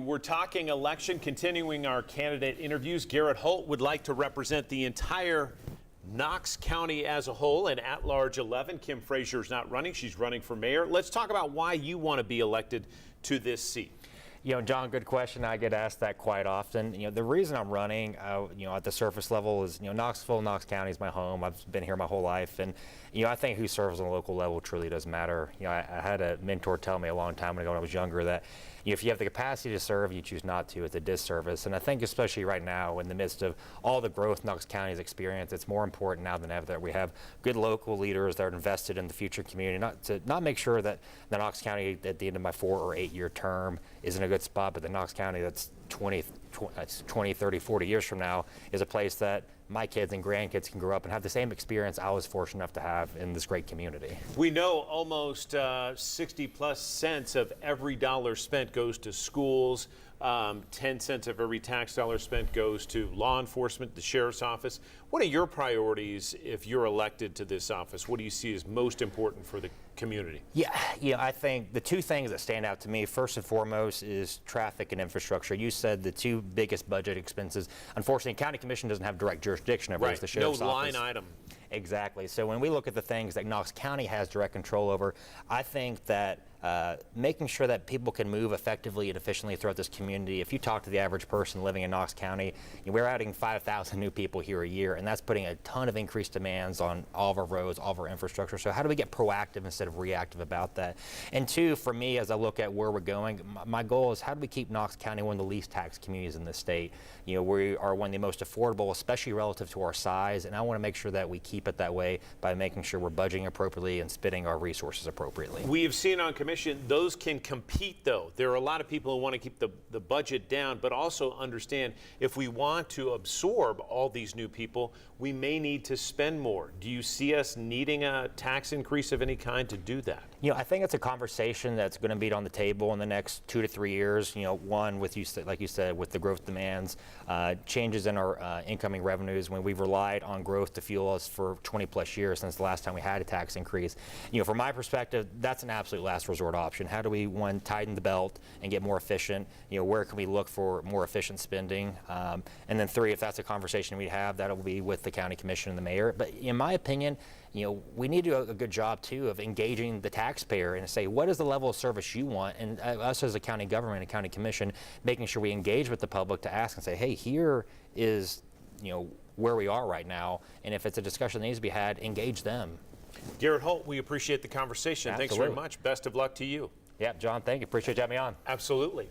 we're talking election, continuing our candidate interviews. Garrett Holt would like to represent the entire Knox County as a whole, and at-large 11. Kim Frazier's not running. She's running for mayor. Let's talk about why you want to be elected to this seat. John, good question. I get asked that quite often. The reason I'm running, at the surface level is, Knoxville, Knox County is my home. I've been here my whole life. And, I think who serves on the local level truly does matter. I had a mentor tell me a long time ago when I was younger that, if you have the capacity to serve, you choose not to. It's a disservice. And I think especially right now, in the midst of all the growth Knox County has experienced, it's more important now than ever that we have good local leaders that are invested in the future community, not make sure that the Knox County at the end of my 4 or 8 year term is in a good spot, but the Knox County that's 20, 30, 40 years from now is a place that my kids and grandkids can grow up and have the same experience I was fortunate enough to have in this great community. We know almost 60+ cents of every dollar spent goes to schools. 10 cents of every tax dollar spent goes to law enforcement, the sheriff's office. What are your priorities if you're elected to this office? What do you see as most important for the community? I think the two things that stand out to me, first and foremost, is traffic and infrastructure. You said the two biggest budget expenses. Unfortunately, County Commission doesn't have direct jurisdiction over the sheriff's office. No line item. Exactly. So when we look at the things that Knox County has direct control over, I think that making sure that people can move effectively and efficiently throughout this community. If you talk to the average person living in Knox County, we're adding 5,000 new people here a year, and that's putting a ton of increased demands on all of our roads, all of our infrastructure. So how do we get proactive instead of reactive about that? And two, for me, as I look at where we're going, my goal is how do we keep Knox County one of the least taxed communities in the state? We are one of the most affordable, especially relative to our size, and I want to make sure that we keep it that way by making sure we're budgeting appropriately and spending our resources appropriately. We have seen on commission, those can compete, though. There are a lot of people who want to keep the budget down, but also understand if we want to absorb all these new people, we may need to spend more. Do you see us needing a tax increase of any kind to do that? I think it's a conversation that's going to be on the table in the next 2 to 3 years. One, with like you said, with the growth demands, changes in our incoming revenues when we've relied on growth to fuel us for 20+ years since the last time we had a tax increase. From my perspective, that's an absolute last resort option. How do we, one, tighten the belt and get more efficient? Where can we look for more efficient spending? And then three, if that's a conversation we have, that'll be with the county commission and the mayor. But in my opinion, we need to do a good job too of engaging the taxpayer and say, what is the level of service you want? And us as a county government and county commission, making sure we engage with the public to ask and say, hey, here is where we are right now. And if it's a discussion that needs to be had, engage them. Garrett Holt, we appreciate the conversation. Absolutely. Thanks very much. Best of luck to you. Yeah, John, thank you. Appreciate you having me on. Absolutely.